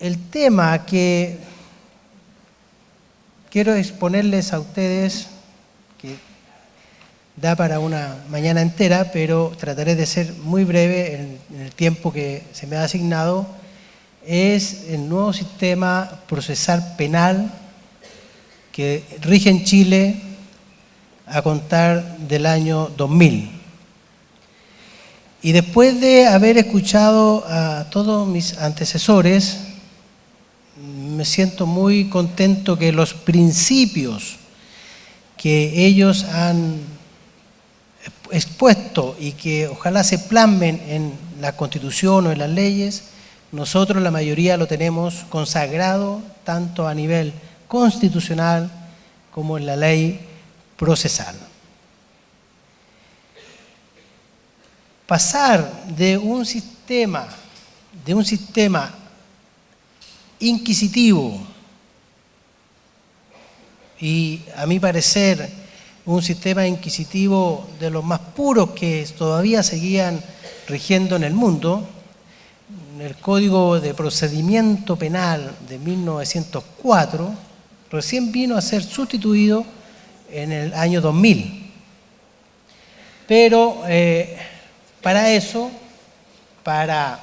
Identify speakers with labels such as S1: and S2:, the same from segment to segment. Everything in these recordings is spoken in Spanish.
S1: El tema que quiero exponerles a ustedes, que da para una mañana entera, pero trataré de ser muy breve en el tiempo que se me ha asignado, es el nuevo sistema procesal penal que rige en Chile a contar del año 2000. Y después de haber escuchado a todos mis antecesores, me siento muy contento que los principios que ellos han expuesto y que ojalá se plasmen en la Constitución o en las leyes, nosotros la mayoría lo tenemos consagrado tanto a nivel constitucional como en la ley procesal. Pasar de un sistema inquisitivo y, a mi parecer, un sistema inquisitivo de los más puros que todavía seguían rigiendo en el mundo, el Código de Procedimiento Penal de 1904 recién vino a ser sustituido en el año 2000. Pero para eso, para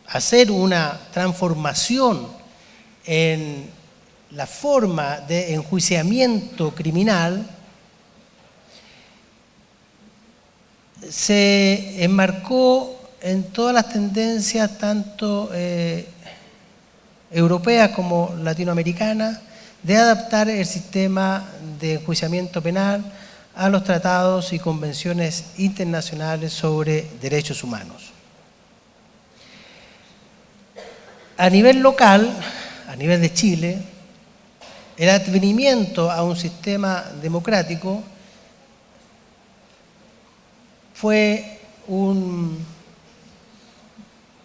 S1: hacer una transformación en la forma de enjuiciamiento criminal, se enmarcó en todas las tendencias, tanto europeas como latinoamericanas, de adaptar el sistema de enjuiciamiento penal a los tratados y convenciones internacionales sobre derechos humanos. A nivel local, a nivel de Chile, el advenimiento a un sistema democrático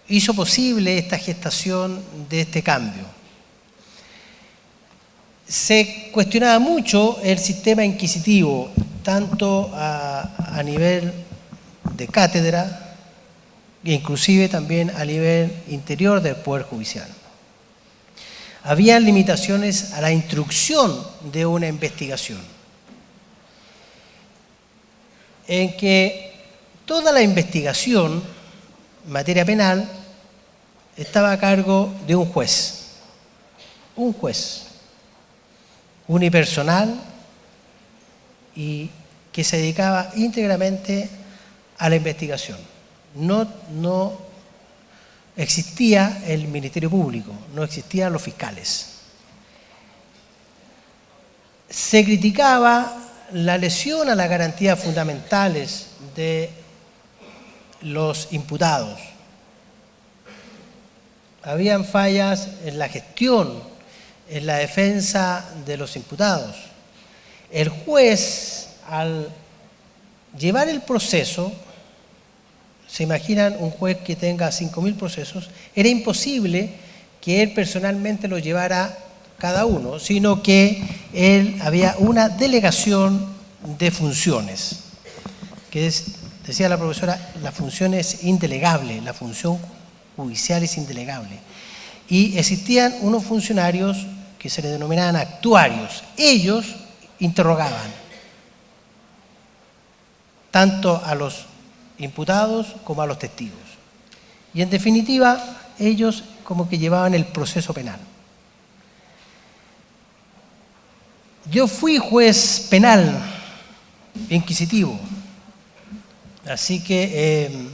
S1: hizo posible esta gestación de este cambio. Se cuestionaba mucho el sistema inquisitivo, tanto a nivel de cátedra e inclusive también a nivel interior del Poder Judicial. Había limitaciones a la instrucción de una investigación, en que toda la investigación en materia penal estaba a cargo de un juez unipersonal y que se dedicaba íntegramente a la investigación. No existía el Ministerio Público, no existían los fiscales. Se criticaba la lesión a las garantías fundamentales de los imputados. Habían fallas en la gestión, en la defensa de los imputados. El juez, al llevar el proceso, se imaginan un juez que tenga 5.000 procesos, era imposible que él personalmente lo llevara cada uno, sino que había una delegación de funciones, que decía la profesora, la función es indelegable, la función judicial es indelegable. Y existían unos funcionarios que se les denominaban actuarios. Ellos interrogaban tanto a los imputados como a los testigos. Y en definitiva, ellos como que llevaban el proceso penal. Yo fui juez penal inquisitivo, así que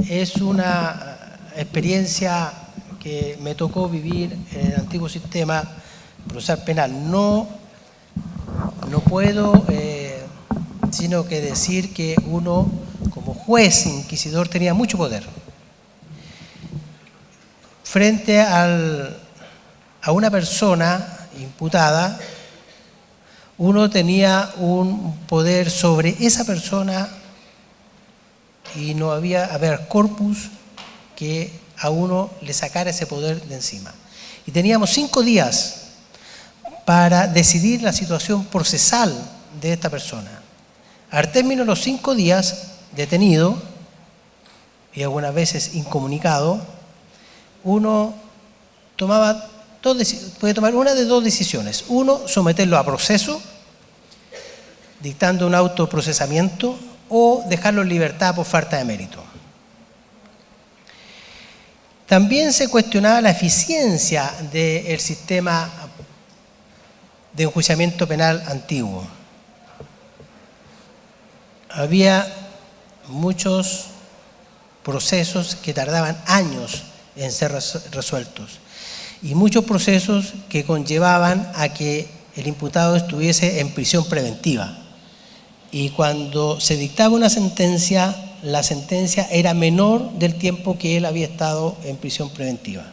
S1: es una experiencia que me tocó vivir en el antiguo sistema procesal penal. No puedo sino que decir que uno, como juez inquisidor, tenía mucho poder. Frente a una persona imputada, uno tenía un poder sobre esa persona y no había haber corpus que a uno le sacara ese poder de encima. Y teníamos 5 días para decidir la situación procesal de esta persona. Al término de los 5 días, detenido y algunas veces incomunicado, uno puede tomar una de dos decisiones. Uno, someterlo a proceso, dictando un autoprocesamiento, o dejarlo en libertad por falta de mérito. También se cuestionaba la eficiencia del sistema de enjuiciamiento penal antiguo. Había muchos procesos que tardaban años en ser resueltos y muchos procesos que conllevaban a que el imputado estuviese en prisión preventiva. Y cuando se dictaba una sentencia, la sentencia era menor del tiempo que él había estado en prisión preventiva.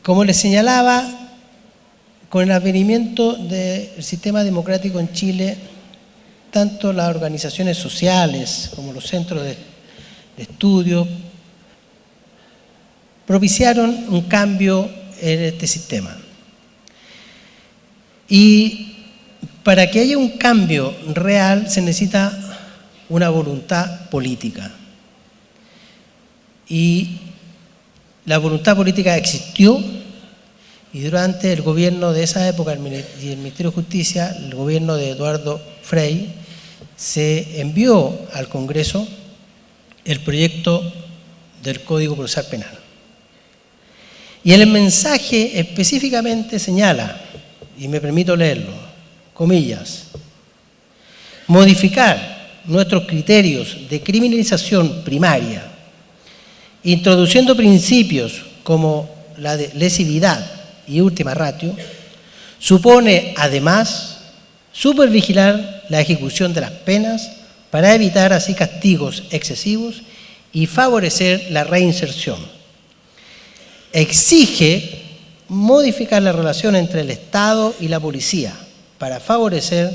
S1: Como les señalaba, con el advenimiento del sistema democrático en Chile, tanto las organizaciones sociales como los centros de estudio propiciaron un cambio en este sistema. Y para que haya un cambio real se necesita una voluntad política. Y la voluntad política existió, y durante el gobierno de esa época y el Ministerio de Justicia, el gobierno de Eduardo Frei, se envió al Congreso el proyecto del Código Procesal Penal. Y el mensaje específicamente señala, y me permito leerlo, comillas, modificar nuestros criterios de criminalización primaria, introduciendo principios como la de lesividad y última ratio, supone además supervigilar la ejecución de las penas para evitar así castigos excesivos y favorecer la reinserción. Exige modificar la relación entre el Estado y la policía para favorecer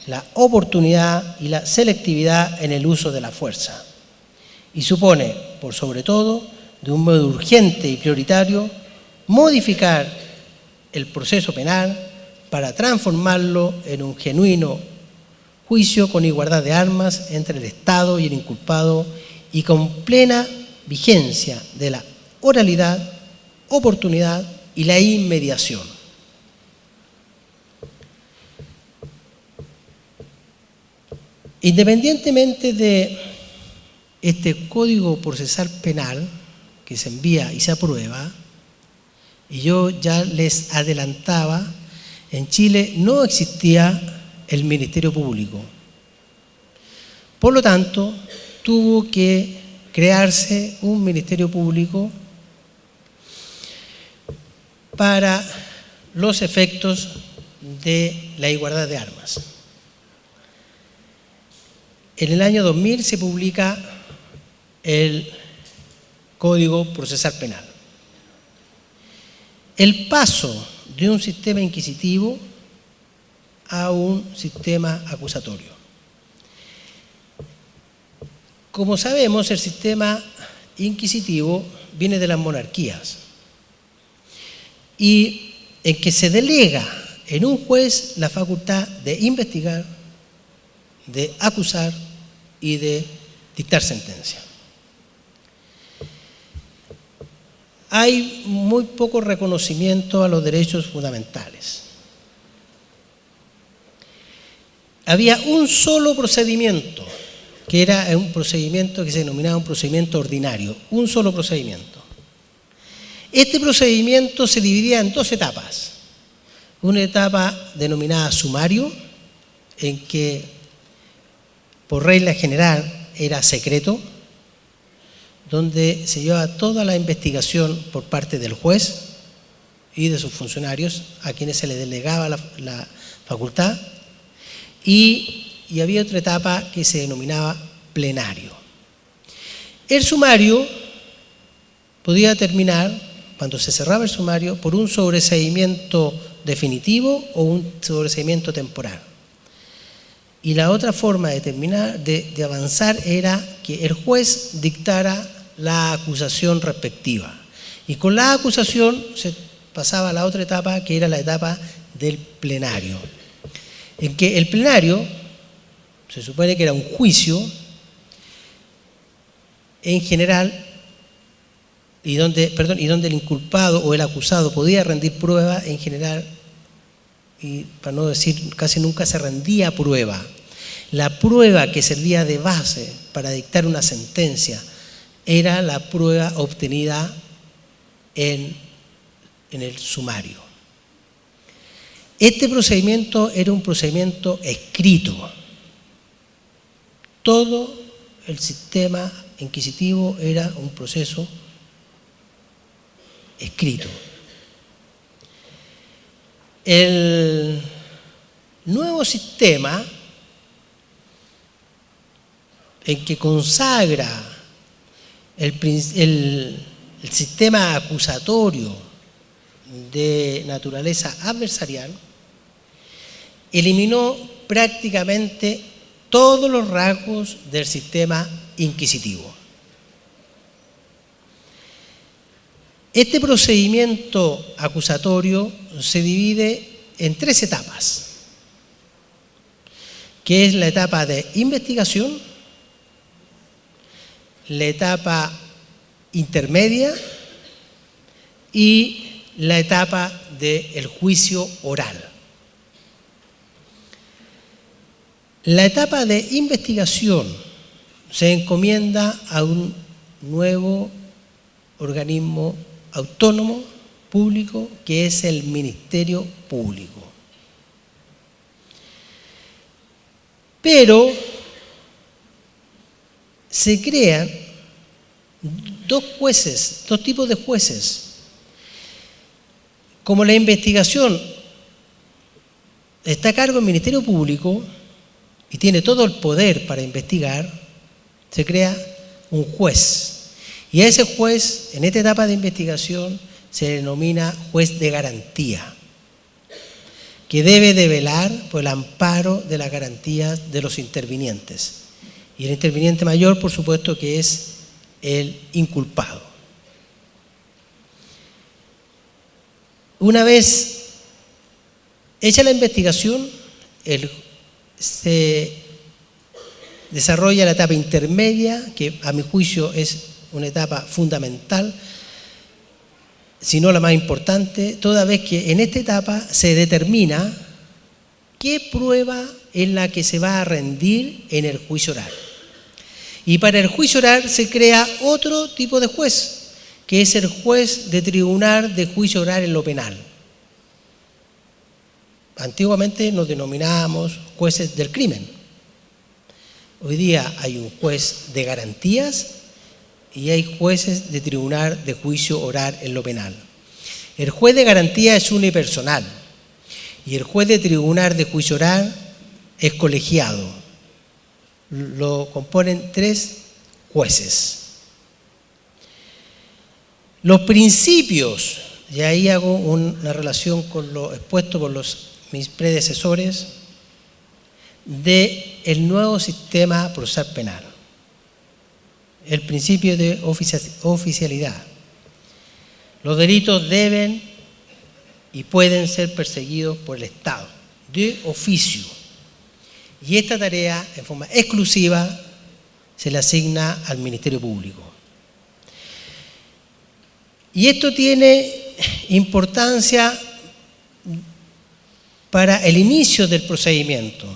S1: la oportunidad y la selectividad en el uso de la fuerza. Y supone, por sobre todo, de un modo urgente y prioritario, modificar el proceso penal para transformarlo en un genuino juicio con igualdad de armas entre el Estado y el inculpado y con plena vigencia de la oralidad, oportunidad y la inmediación. Independientemente de este Código Procesal Penal que se envía y se aprueba, y yo ya les adelantaba, en Chile no existía el Ministerio Público. Por lo tanto, tuvo que crearse un Ministerio Público para los efectos de la igualdad de armas. En el año 2000 se publica el Código Procesal Penal. El paso de un sistema inquisitivo a un sistema acusatorio. Como sabemos, el sistema inquisitivo viene de las monarquías y en que se delega en un juez la facultad de investigar, de acusar y de dictar sentencia. Hay muy poco reconocimiento a los derechos fundamentales. Había un solo procedimiento, que era un procedimiento que se denominaba un procedimiento ordinario, un solo procedimiento. Este procedimiento se dividía en dos etapas. Una etapa denominada sumario, en que por regla general era secreto, donde se llevaba toda la investigación por parte del juez y de sus funcionarios, a quienes se les delegaba la facultad, y había otra etapa que se denominaba plenario. El sumario podía terminar, cuando se cerraba el sumario, por un sobreseimiento definitivo o un sobreseimiento temporal. Y la otra forma de avanzar era que el juez dictara la acusación respectiva. Y con la acusación se pasaba a la otra etapa, que era la etapa del plenario. En que el plenario se supone que era un juicio en general, y donde el inculpado o el acusado podía rendir prueba, en general, y para no decir casi nunca se rendía prueba. La prueba que servía de base para dictar una sentencia era la prueba obtenida en el sumario. Este procedimiento era un procedimiento escrito. Todo el sistema inquisitivo era un proceso escrito. El nuevo sistema en que consagra el sistema acusatorio de naturaleza adversarial eliminó prácticamente todos los rasgos del sistema inquisitivo. Este procedimiento acusatorio se divide en 3 etapas, que es la etapa de investigación, la etapa intermedia y la etapa del juicio oral. La etapa de investigación se encomienda a un nuevo organismo autónomo público que es el Ministerio Público. Pero se crean dos tipos de jueces. Como la investigación está a cargo del Ministerio Público y tiene todo el poder para investigar, se crea un juez. Y a ese juez, en esta etapa de investigación, se denomina juez de garantía, que debe de velar por el amparo de las garantías de los intervinientes. Y el interviniente mayor, por supuesto, que es el inculpado. Una vez hecha la investigación, se desarrolla la etapa intermedia, que a mi juicio es una etapa fundamental, si no la más importante, toda vez que en esta etapa se determina qué prueba es la que se va a rendir en el juicio oral. Y para el juicio oral se crea otro tipo de juez, que es el juez de tribunal de juicio oral en lo penal. Antiguamente nos denominábamos jueces del crimen. Hoy día hay un juez de garantías y hay jueces de tribunal de juicio oral en lo penal. El juez de garantía es unipersonal y el juez de tribunal de juicio oral es colegiado. Lo componen 3 jueces. Los principios, y ahí hago una relación con lo expuesto por mis predecesores, del nuevo sistema procesal penal. El principio de oficialidad. Los delitos deben y pueden ser perseguidos por el Estado, de oficio. Y esta tarea, en forma exclusiva, se le asigna al Ministerio Público. Y esto tiene importancia para el inicio del procedimiento.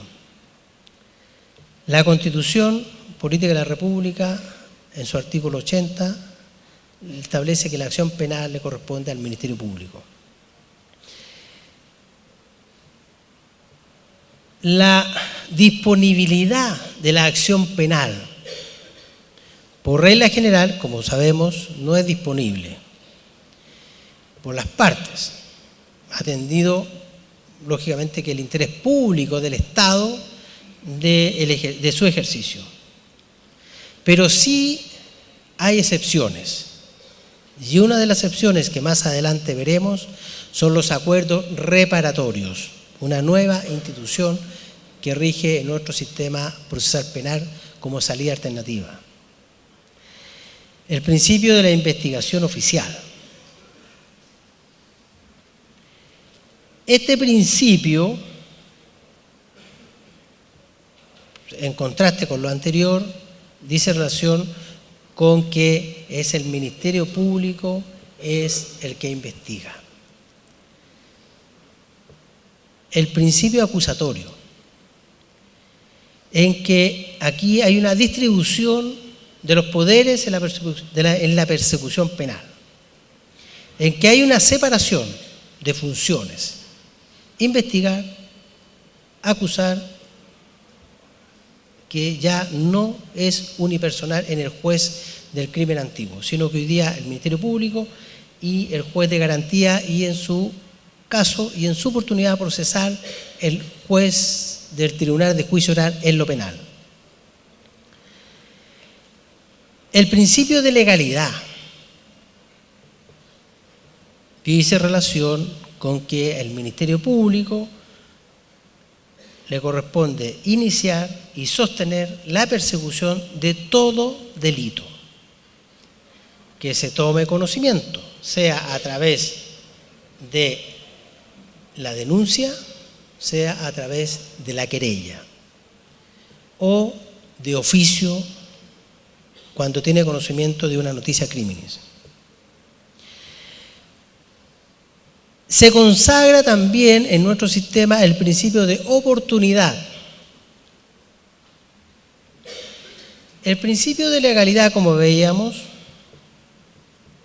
S1: La Constitución Política de la República, en su artículo 80, establece que la acción penal le corresponde al Ministerio Público. La disponibilidad de la acción penal, por regla general, como sabemos, no es disponible por las partes, atendido lógicamente que el interés público del Estado de su ejercicio. Pero sí hay excepciones. Y una de las excepciones que más adelante veremos son los acuerdos reparatorios, una nueva institución que rige nuestro sistema procesal penal como salida alternativa. El principio de la investigación oficial. Este principio, en contraste con lo anterior, dice relación con que es el Ministerio Público es el que investiga. El principio acusatorio, en que aquí hay una distribución de los poderes en la persecución penal, en que hay una separación de funciones: investigar, acusar, que ya no es unipersonal en el juez del crimen antiguo, sino que hoy día el Ministerio Público y el juez de garantía, y en su caso y en su oportunidad procesal, el juez del Tribunal de Juicio Oral en lo penal. El principio de legalidad dice relación con que el Ministerio Público le corresponde iniciar y sostener la persecución de todo delito que se tome conocimiento, sea a través de la denuncia, sea a través de la querella o de oficio cuando tiene conocimiento de una noticia criminis. Se consagra también en nuestro sistema el principio de oportunidad. El principio de legalidad, como veíamos,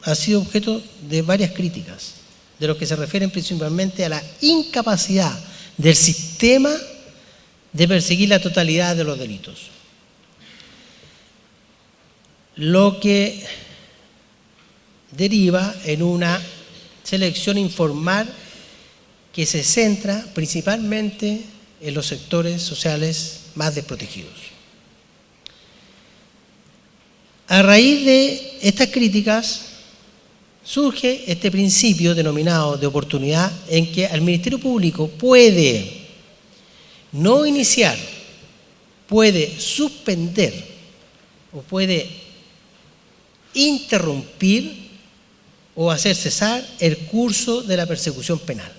S1: ha sido objeto de varias críticas, de los que se refieren principalmente a la incapacidad del sistema de perseguir la totalidad de los delitos. Lo que deriva en una selección informal que se centra principalmente en los sectores sociales más desprotegidos. A raíz de estas críticas surge este principio denominado de oportunidad, en que el Ministerio Público puede no iniciar, puede suspender o puede interrumpir o hacer cesar el curso de la persecución penal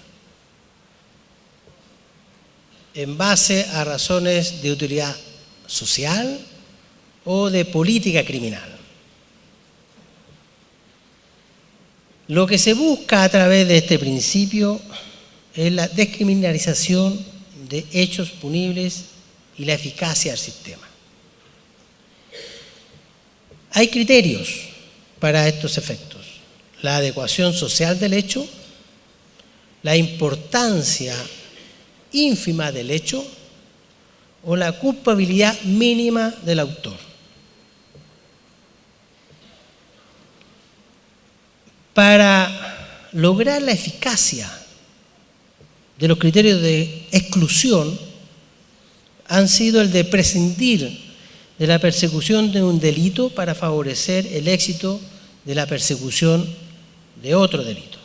S1: en base a razones de utilidad social o de política criminal. Lo que se busca a través de este principio es la descriminalización de hechos punibles y la eficacia del sistema. Hay criterios para estos efectos: la adecuación social del hecho, la importancia ínfima del hecho o la culpabilidad mínima del autor. Para lograr la eficacia de los criterios de exclusión han sido el de prescindir de la persecución de un delito para favorecer el éxito de la persecución de otro delito.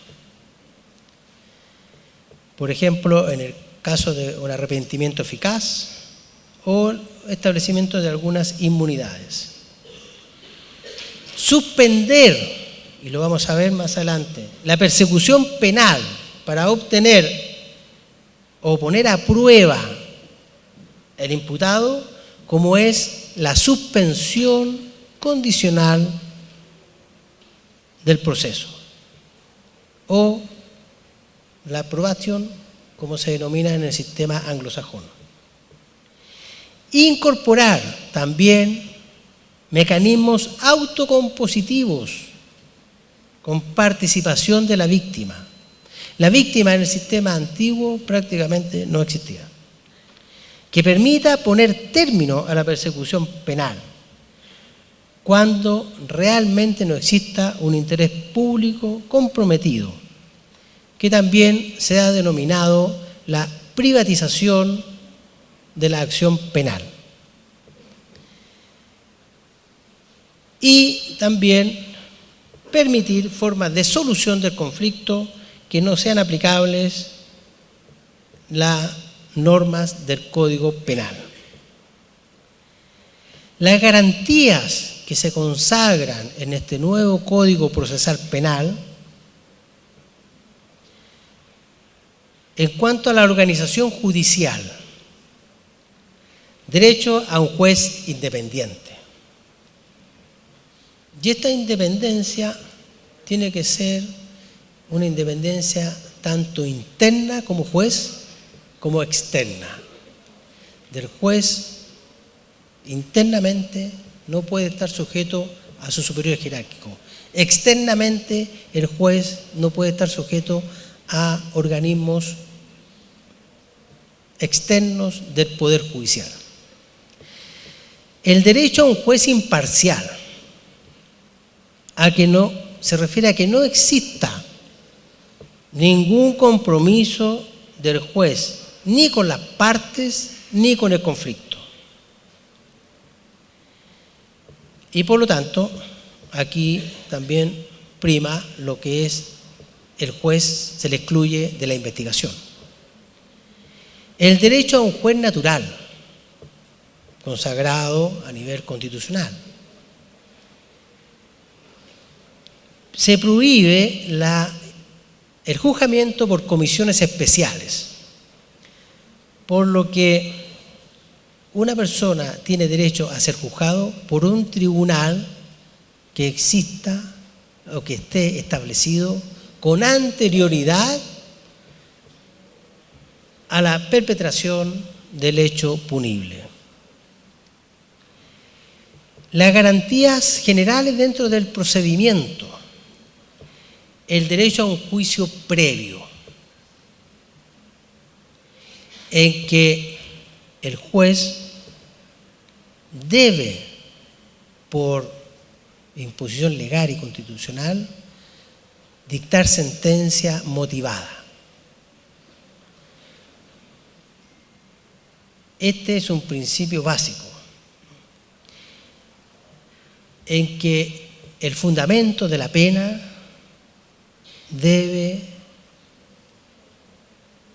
S1: Por ejemplo, en el caso de un arrepentimiento eficaz o establecimiento de algunas inmunidades. Suspender, y lo vamos a ver más adelante, la persecución penal para obtener o poner a prueba el imputado, como es la suspensión condicional del proceso o la probation, como se denomina en el sistema anglosajón. Incorporar también mecanismos autocompositivos con participación de la víctima. La víctima en el sistema antiguo prácticamente no existía. Que permita poner término a la persecución penal cuando realmente no exista un interés público comprometido, que también se ha denominado la privatización de la acción penal. Y también permitir formas de solución del conflicto que no sean aplicables las normas del Código Penal. Las garantías que se consagran en este nuevo Código Procesal Penal en cuanto a la organización judicial: derecho a un juez independiente, Y esta independencia tiene que ser una independencia tanto interna como juez, como externa. Del juez, internamente, no puede estar sujeto a su superior jerárquico. Externamente, el juez no puede estar sujeto a organismos externos del Poder Judicial. El derecho a un juez imparcial, se refiere a que no exista ningún compromiso del juez, ni con las partes, ni con el conflicto. Y por lo tanto, aquí también prima lo que es el juez, se le excluye de la investigación. El derecho a un juez natural, consagrado a nivel constitucional. Se prohíbe el juzgamiento por comisiones especiales, por lo que una persona tiene derecho a ser juzgado por un tribunal que exista o que esté establecido con anterioridad a la perpetración del hecho punible. Las garantías generales dentro del procedimiento. El derecho a un juicio previo, en que el juez debe, por imposición legal y constitucional, dictar sentencia motivada. Este es un principio básico, en que el fundamento de la pena debe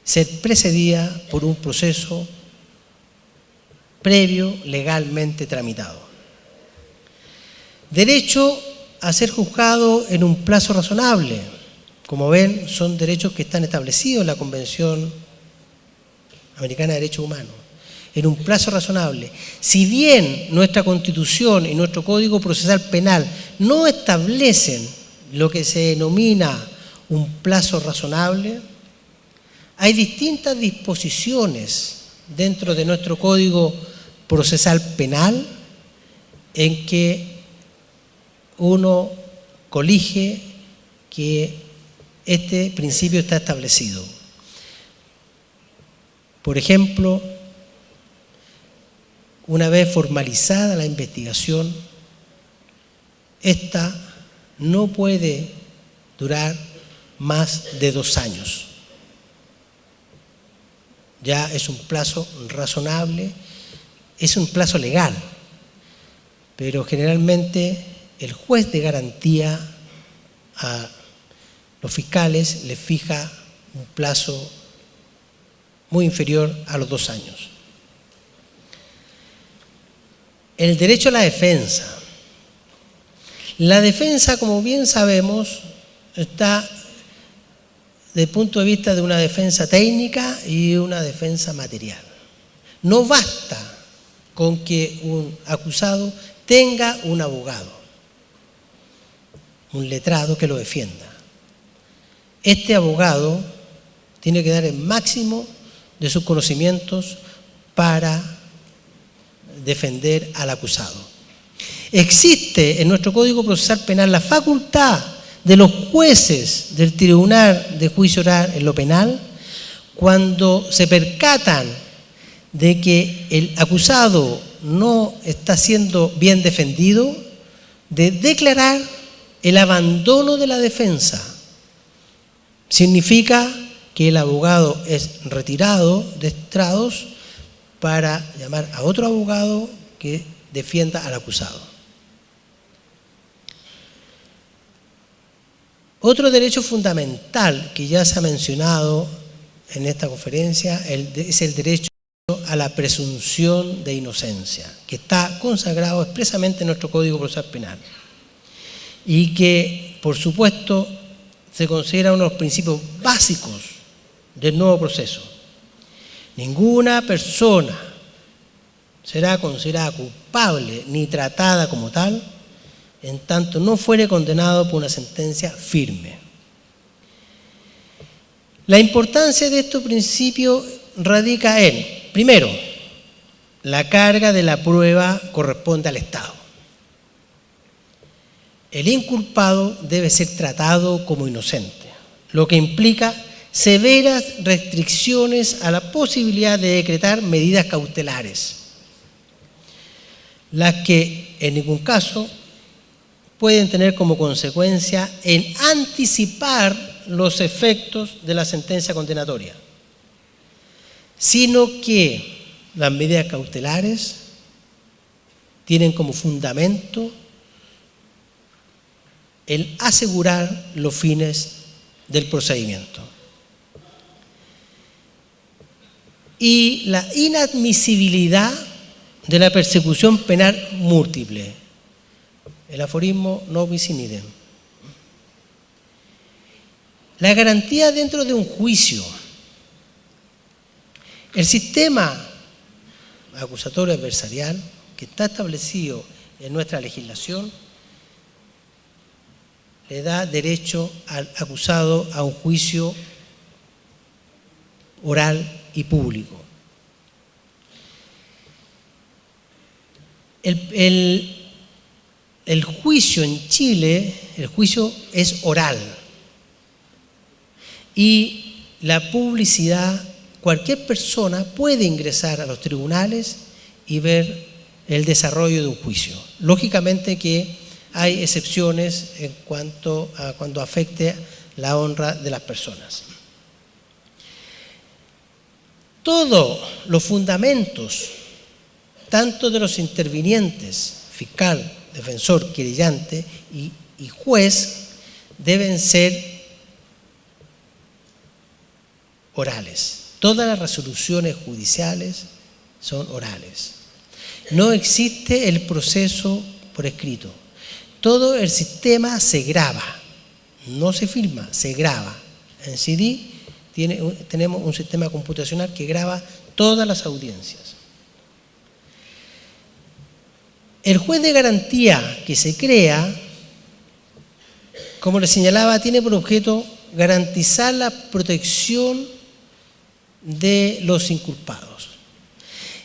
S1: ser precedida por un proceso previo legalmente tramitado. Derecho a ser juzgado en un plazo razonable. Como ven, son derechos que están establecidos en la Convención Americana de Derechos Humanos. En un plazo razonable. Si bien nuestra Constitución y nuestro Código Procesal Penal no establecen lo que se denomina un plazo razonable, hay distintas disposiciones dentro de nuestro Código Procesal Penal en que uno colige que este principio está establecido. Por ejemplo, una vez formalizada la investigación, esta no puede durar más de 2 años. Ya es un plazo razonable, es un plazo legal, pero generalmente el juez de garantía a los fiscales les fija un plazo muy inferior a los 2 años. El derecho a la defensa. La defensa, como bien sabemos, está desde el punto de vista de una defensa técnica y una defensa material. No basta con que un acusado tenga un abogado, un letrado que lo defienda. Este abogado tiene que dar el máximo de sus conocimientos para defender al acusado. Existe en nuestro Código Procesal Penal la facultad de los jueces del Tribunal de Juicio Oral en lo penal, cuando se percatan de que el acusado no está siendo bien defendido, de declarar el abandono de la defensa. Significa que el abogado es retirado de estrados para llamar a otro abogado que defienda al acusado. Otro derecho fundamental que ya se ha mencionado en esta conferencia es el derecho a la presunción de inocencia, que está consagrado expresamente en nuestro Código Procesal Penal y que, por supuesto, se considera uno de los principios básicos del nuevo proceso. Ninguna persona será considerada culpable ni tratada como tal en tanto no fuere condenado por una sentencia firme. La importancia de estos principios radica en, primero, la carga de la prueba corresponde al Estado. El inculpado debe ser tratado como inocente, lo que implica severas restricciones a la posibilidad de decretar medidas cautelares, las que en ningún caso pueden tener como consecuencia en anticipar los efectos de la sentencia condenatoria, sino que las medidas cautelares tienen como fundamento el asegurar los fines del procedimiento. Y la inadmisibilidad de la persecución penal múltiple, el aforismo non bis in idem. La garantía dentro de un juicio. El sistema acusatorio adversarial que está establecido en nuestra legislación le da derecho al acusado a un juicio oral y público. El juicio en Chile, el juicio es oral y la publicidad, cualquier persona puede ingresar a los tribunales y ver el desarrollo de un juicio. Lógicamente que hay excepciones en cuanto a cuando afecte la honra de las personas. Todos los fundamentos, tanto de los intervinientes, fiscal, defensor, querellante y juez, deben ser orales. Todas las resoluciones judiciales son orales. No existe el proceso por escrito. Todo el sistema se graba, no se filma, se graba. En CD tenemos un sistema computacional que graba todas las audiencias. El juez de garantía que se crea, como les señalaba, tiene por objeto garantizar la protección de los inculpados.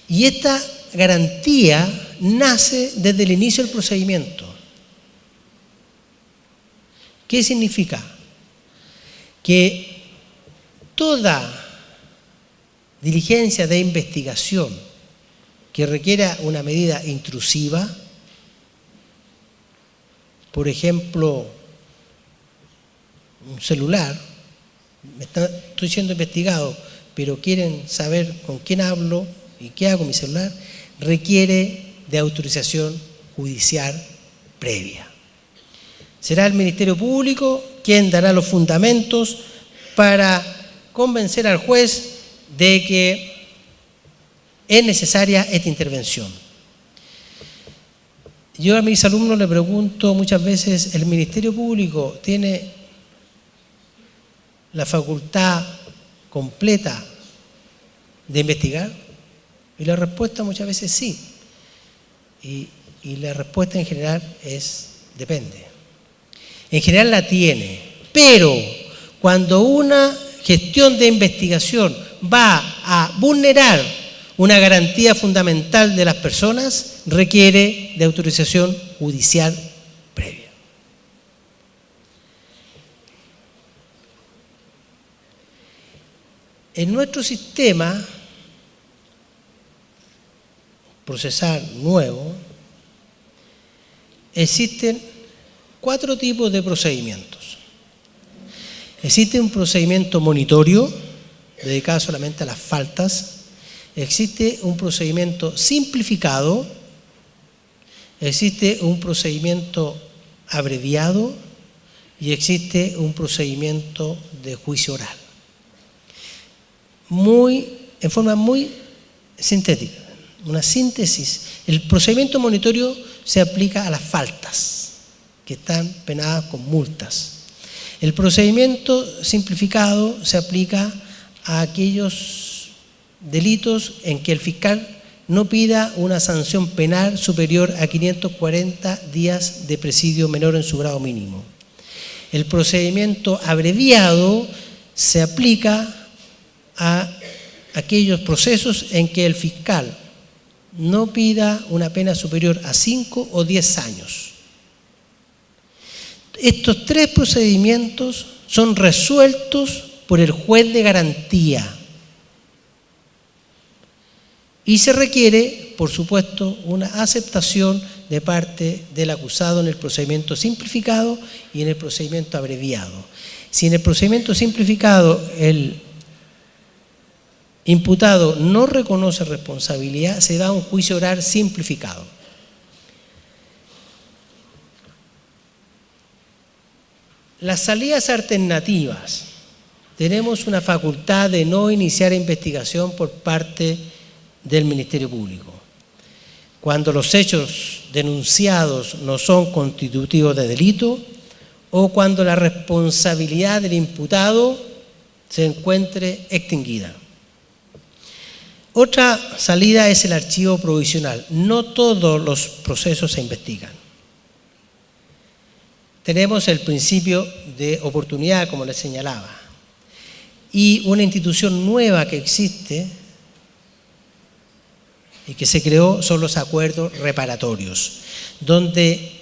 S1: Y esta garantía nace desde el inicio del procedimiento. ¿Qué significa? Que toda diligencia de investigación que requiera una medida intrusiva, por ejemplo, un celular, estoy siendo investigado, pero quieren saber con quién hablo y qué hago con mi celular, requiere de autorización judicial previa. Será el Ministerio Público quien dará los fundamentos para convencer al juez de que es necesaria esta intervención. Yo a mis alumnos les pregunto muchas veces, ¿el Ministerio Público tiene la facultad completa de investigar? Y la respuesta muchas veces sí. Y la respuesta en general es depende. En general la tiene, pero cuando una gestión de investigación va a vulnerar una garantía fundamental de las personas, requiere de autorización judicial previa. En nuestro sistema procesal nuevo existen 4 tipos de procedimientos. Existe un procedimiento monitorio, dedicado solamente a las faltas. Existe un procedimiento simplificado. Existe un procedimiento abreviado. Y existe un procedimiento de juicio oral. En forma muy sintética, una síntesis. El procedimiento monitorio se aplica a las faltas que están penadas con multas. El procedimiento simplificado se aplica a aquellos delitos en que el fiscal no pida una sanción penal superior a 540 días de presidio menor en su grado mínimo. El procedimiento abreviado se aplica a aquellos procesos en que el fiscal no pida una pena superior a 5 o 10 años. Estos tres procedimientos son resueltos por el juez de garantía y se requiere, por supuesto, una aceptación de parte del acusado en el procedimiento simplificado y en el procedimiento abreviado. Si en el procedimiento simplificado el imputado no reconoce responsabilidad, se da un juicio oral simplificado. Las salidas alternativas. Tenemos una facultad de no iniciar investigación por parte del Ministerio Público. Cuando los hechos denunciados no son constitutivos de delito o cuando la responsabilidad del imputado se encuentre extinguida. Otra salida es el archivo provisional. No todos los procesos se investigan. Tenemos el principio de oportunidad, como les señalaba, y una institución nueva que existe y que se creó son los acuerdos reparatorios, donde,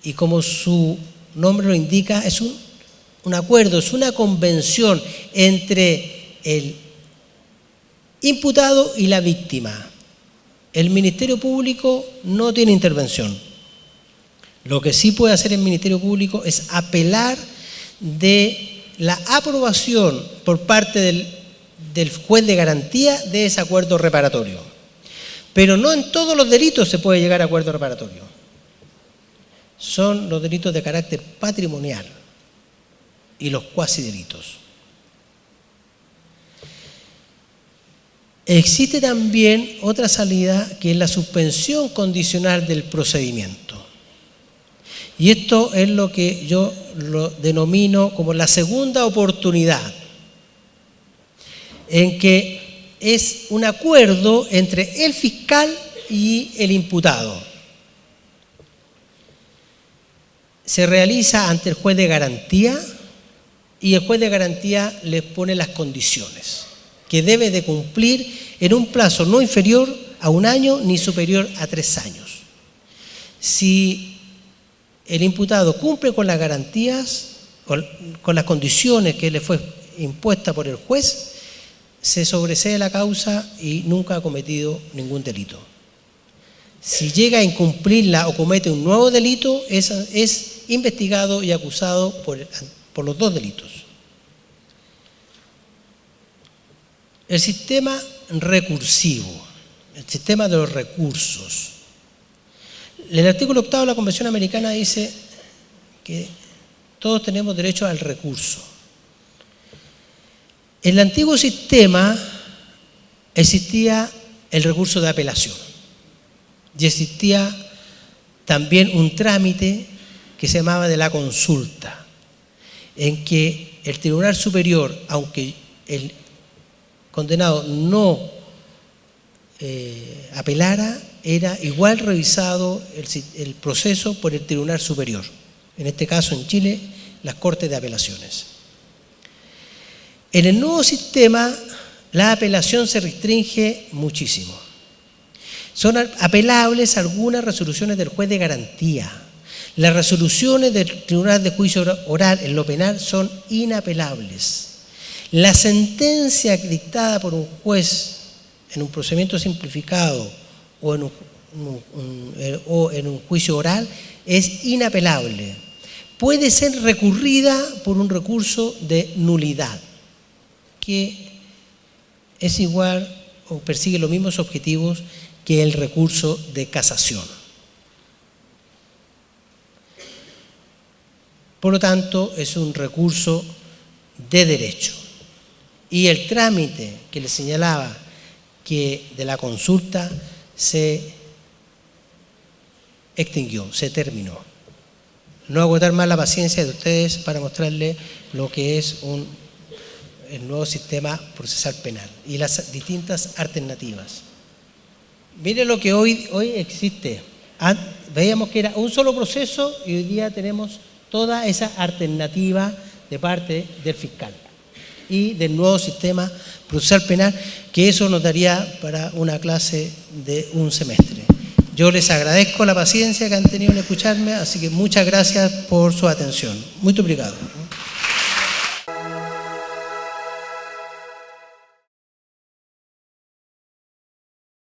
S1: y como su nombre lo indica, es un acuerdo, es una convención entre el imputado y la víctima. El Ministerio Público no tiene intervención. Lo que sí puede hacer el Ministerio Público es apelar de la aprobación por parte del juez de garantía de ese acuerdo reparatorio. Pero no en todos los delitos se puede llegar a acuerdo reparatorio. Son los delitos de carácter patrimonial y los cuasidelitos. Existe también otra salida que es la suspensión condicional del procedimiento. Y esto es lo que yo lo denomino como la segunda oportunidad, en que es un acuerdo entre el fiscal y el imputado. Se realiza ante el juez de garantía y el juez de garantía les pone las condiciones que debe de cumplir en un plazo no inferior a 1 año ni superior a 3 años. Si el imputado cumple con las garantías, con las condiciones que le fue impuesta por el juez, se sobresee la causa y nunca ha cometido ningún delito. Si llega a incumplirla o comete un nuevo delito, es investigado y acusado por los 2 delitos. El sistema recursivo, el sistema de los recursos. El artículo 8 de la Convención Americana dice que todos tenemos derecho al recurso. En el antiguo sistema existía el recurso de apelación y existía también un trámite que se llamaba de la consulta, en que el Tribunal Superior, aunque el condenado no apelara, era igual revisado el proceso por el Tribunal Superior. En este caso, en Chile, las Cortes de Apelaciones. En el nuevo sistema, la apelación se restringe muchísimo. Son apelables algunas resoluciones del juez de garantía. Las resoluciones del Tribunal de Juicio Oral en lo penal son inapelables. La sentencia dictada por un juez en un procedimiento simplificado o en un juicio oral es inapelable. Puede ser recurrida por un recurso de nulidad, que es igual o persigue los mismos objetivos que el recurso de casación. Por lo tanto, es un recurso de derecho. Y el trámite que les señalaba que de la consulta se extinguió, se terminó. No agotar más la paciencia de ustedes para mostrarles lo que es el nuevo sistema procesal penal y las distintas alternativas. Mire lo que hoy existe. Veíamos que era un solo proceso y hoy día tenemos toda esa alternativa de parte del fiscal y del nuevo sistema procesal penal, que eso nos daría para una clase de un semestre. Yo les agradezco la paciencia que han tenido en escucharme, así que muchas gracias por su atención. Muy obrigado.